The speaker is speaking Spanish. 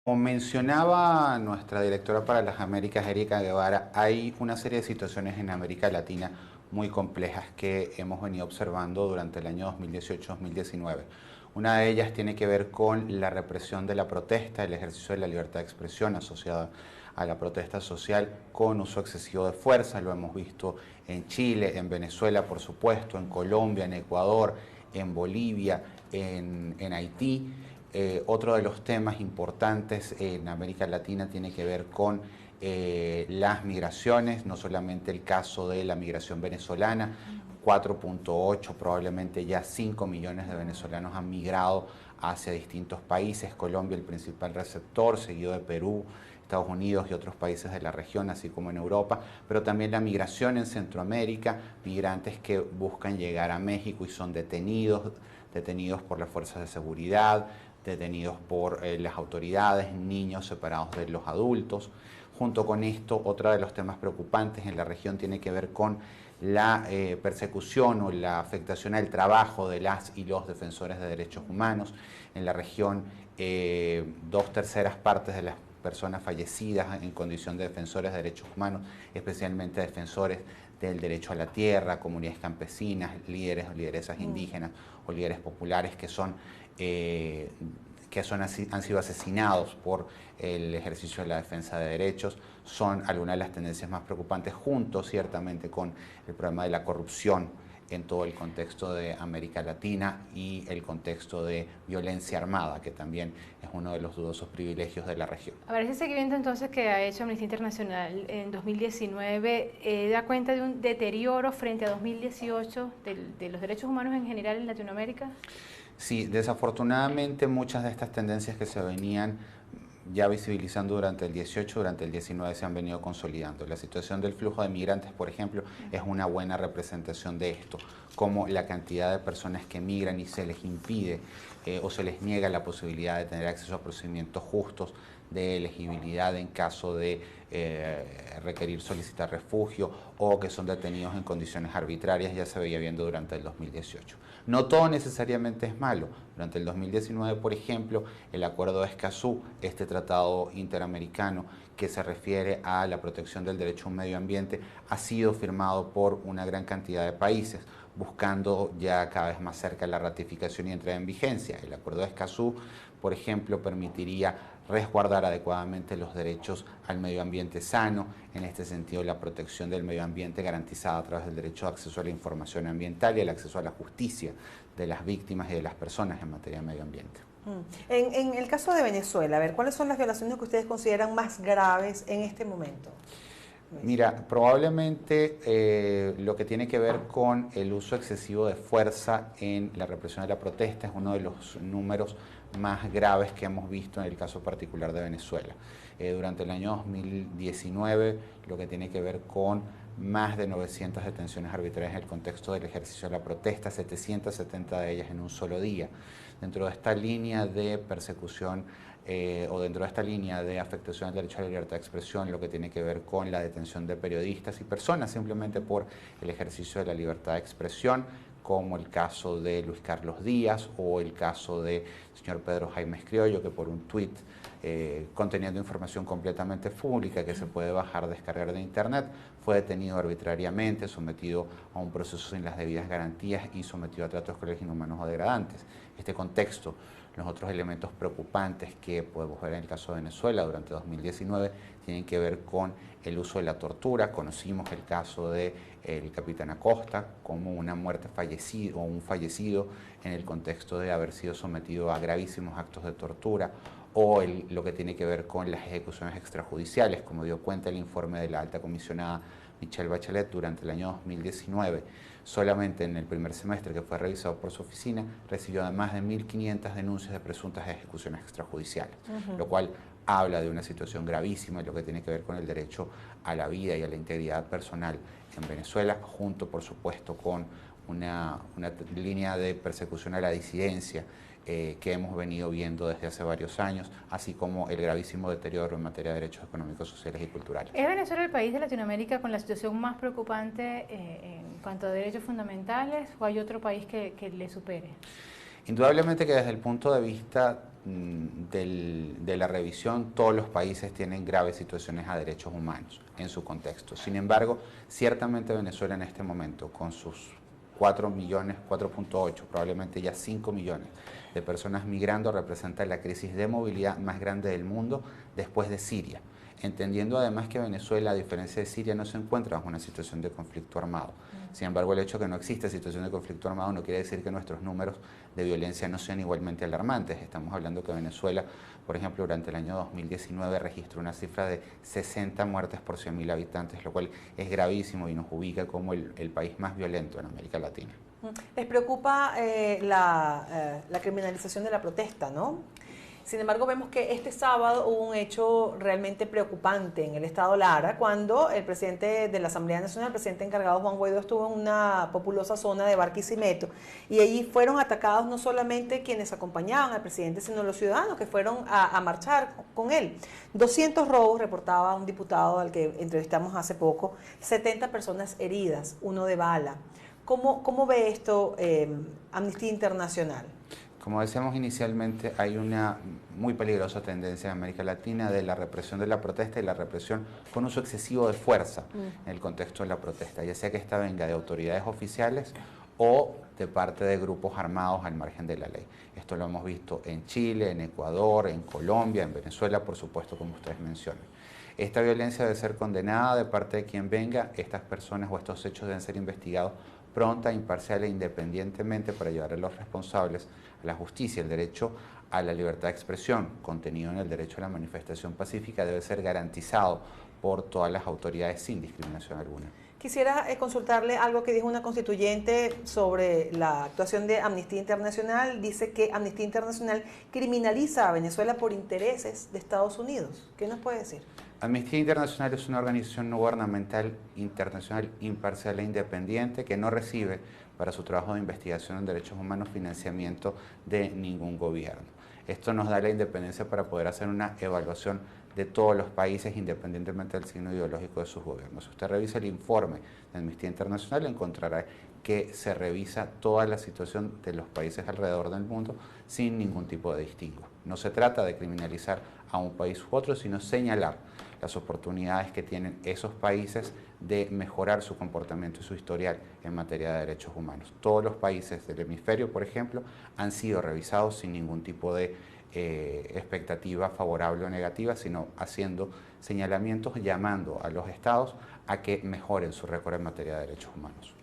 Como mencionaba nuestra directora para las Américas, Erika Guevara, hay una serie de situaciones en América Latina muy complejas que hemos venido observando durante el año 2018-2019. Una de ellas tiene que ver con la represión de la protesta, el ejercicio de la libertad de expresión asociada a la protesta social con uso excesivo de fuerza. Lo hemos visto en Chile, en Venezuela, por supuesto, en Colombia, en Ecuador, en Bolivia, en Haití. Otro de los temas importantes en América Latina tiene que ver con las migraciones, no solamente el caso de la migración venezolana, 4.8, probablemente ya 5 millones de venezolanos han migrado hacia distintos países, Colombia el principal receptor, seguido de Perú, Estados Unidos y otros países de la región, así como en Europa, pero también la migración en Centroamérica, migrantes que buscan llegar a México y son detenidos por las fuerzas de seguridad, detenidos por las autoridades, niños separados de los adultos. Junto con esto, otro de los temas preocupantes en la región tiene que ver con la persecución o la afectación al trabajo de las y los defensores de derechos humanos. En la región, 2/3 partes de las personas fallecidas en condición de defensores de derechos humanos, especialmente defensores del derecho a la tierra, comunidades campesinas, líderes o lideresas indígenas o líderes populares han sido asesinados por el ejercicio de la defensa de derechos, son algunas de las tendencias más preocupantes, junto ciertamente con el problema de la corrupción en todo el contexto de América Latina y el contexto de violencia armada, que también es uno de los dudosos privilegios de la región. A ver, ese seguimiento entonces que ha hecho Amnistía Internacional en 2019 da cuenta de un deterioro frente a 2018 de los derechos humanos en general en Latinoamérica. Sí, desafortunadamente muchas de estas tendencias que se venían ya visibilizando durante el 18, durante el 19 se han venido consolidando. La situación del flujo de migrantes, por ejemplo, es una buena representación de esto, como la cantidad de personas que migran y se les impide o se les niega la posibilidad de tener acceso a procedimientos justos de elegibilidad en caso de requerir solicitar refugio o que son detenidos en condiciones arbitrarias, ya se veía viendo durante el 2018. No todo necesariamente es malo. Durante el 2019, por ejemplo, el Acuerdo de Escazú, este tratado interamericano que se refiere a la protección del derecho a un medio ambiente, ha sido firmado por una gran cantidad de países, buscando ya cada vez más cerca la ratificación y entrada en vigencia. El Acuerdo de Escazú, por ejemplo, permitiría resguardar adecuadamente los derechos al medio ambiente sano, en este sentido la protección del medio ambiente garantizada a través del derecho de acceso a la información ambiental y el acceso a la justicia de las víctimas y de las personas en materia de medio ambiente. En el caso de Venezuela, a ver, ¿cuáles son las violaciones que ustedes consideran más graves en este momento? Mira, probablemente lo que tiene que ver con el uso excesivo de fuerza en la represión de la protesta es uno de los números más graves que hemos visto en el caso particular de Venezuela. Durante el año 2019, lo que tiene que ver con más de 900 detenciones arbitrarias en el contexto del ejercicio de la protesta, 770 de ellas en un solo día. Dentro de esta línea de persecución o dentro de esta línea de afectación al derecho a la libertad de expresión, lo que tiene que ver con la detención de periodistas y personas simplemente por el ejercicio de la libertad de expresión, como el caso de Luis Carlos Díaz o el caso del señor Pedro Jaime Criollo, que por un tuit conteniendo información completamente pública que se puede bajar, descargar de internet, fue detenido arbitrariamente, sometido a un proceso sin las debidas garantías y sometido a tratos crueles, inhumanos o degradantes. Este contexto, los otros elementos preocupantes que podemos ver en el caso de Venezuela durante 2019 tienen que ver con el uso de la tortura. Conocimos el caso del capitán Acosta como una muerte fallecida o un fallecido en el contexto de haber sido sometido a gravísimos actos de tortura, o lo que tiene que ver con las ejecuciones extrajudiciales, como dio cuenta el informe de la alta comisionada Michelle Bachelet durante el año 2019. Solamente en el primer semestre que fue revisado por su oficina, recibió más de 1.500 denuncias de presuntas ejecuciones extrajudiciales, lo cual habla de una situación gravísima en lo que tiene que ver con el derecho a la vida y a la integridad personal en Venezuela, junto por supuesto con una línea de persecución a la disidencia que hemos venido viendo desde hace varios años, así como el gravísimo deterioro en materia de derechos económicos, sociales y culturales. ¿Es Venezuela el país de Latinoamérica con la situación más preocupante en cuanto a derechos fundamentales o hay otro país que le supere? Indudablemente que desde el punto de vista de la revisión, todos los países tienen graves situaciones a derechos humanos en su contexto. Sin embargo, ciertamente Venezuela en este momento, con sus 4 millones, 4.8, probablemente ya 5 millones de personas migrando, representa la crisis de movilidad más grande del mundo después de Siria, entendiendo además que Venezuela, a diferencia de Siria, no se encuentra bajo una situación de conflicto armado. Sin embargo, el hecho de que no existe situación de conflicto armado no quiere decir que nuestros números de violencia no sean igualmente alarmantes. Estamos hablando que Venezuela, por ejemplo, durante el año 2019 registró una cifra de 60 muertes por 100.000 habitantes, lo cual es gravísimo y nos ubica como el país más violento en América Latina. Les preocupa la criminalización de la protesta, ¿no? Sin embargo, vemos que este sábado hubo un hecho realmente preocupante en el estado Lara, cuando el presidente de la Asamblea Nacional, el presidente encargado Juan Guaidó, estuvo en una populosa zona de Barquisimeto, y allí fueron atacados no solamente quienes acompañaban al presidente, sino los ciudadanos que fueron a marchar con él. 200 robos, reportaba un diputado al que entrevistamos hace poco, 70 personas heridas, uno de bala. ¿Cómo ve esto Amnistía Internacional? Como decíamos inicialmente, hay una muy peligrosa tendencia en América Latina de la represión de la protesta y la represión con uso excesivo de fuerza en el contexto de la protesta, ya sea que esta venga de autoridades oficiales o de parte de grupos armados al margen de la ley. Esto lo hemos visto en Chile, en Ecuador, en Colombia, en Venezuela, por supuesto, como ustedes mencionan. Esta violencia debe ser condenada de parte de quien venga. Estas personas o estos hechos deben ser investigados pronta, imparcial e independientemente para llevar a los responsables a la justicia. El derecho a la libertad de expresión, contenido en el derecho a la manifestación pacífica, debe ser garantizado por todas las autoridades sin discriminación alguna. Quisiera consultarle algo que dijo una constituyente sobre la actuación de Amnistía Internacional. Dice que Amnistía Internacional criminaliza a Venezuela por intereses de Estados Unidos. ¿Qué nos puede decir? Amnistía Internacional es una organización no gubernamental internacional imparcial e independiente que no recibe para su trabajo de investigación en derechos humanos financiamiento de ningún gobierno. Esto nos da la independencia para poder hacer una evaluación de todos los países independientemente del signo ideológico de sus gobiernos. Si usted revisa el informe de Amnistía Internacional, encontrará que se revisa toda la situación de los países alrededor del mundo sin ningún tipo de distingo. No se trata de criminalizar a un país u otro, sino señalar las oportunidades que tienen esos países de mejorar su comportamiento y su historial en materia de derechos humanos. Todos los países del hemisferio, por ejemplo, han sido revisados sin ningún tipo de expectativa favorable o negativa, sino haciendo señalamientos, llamando a los estados a que mejoren su récord en materia de derechos humanos.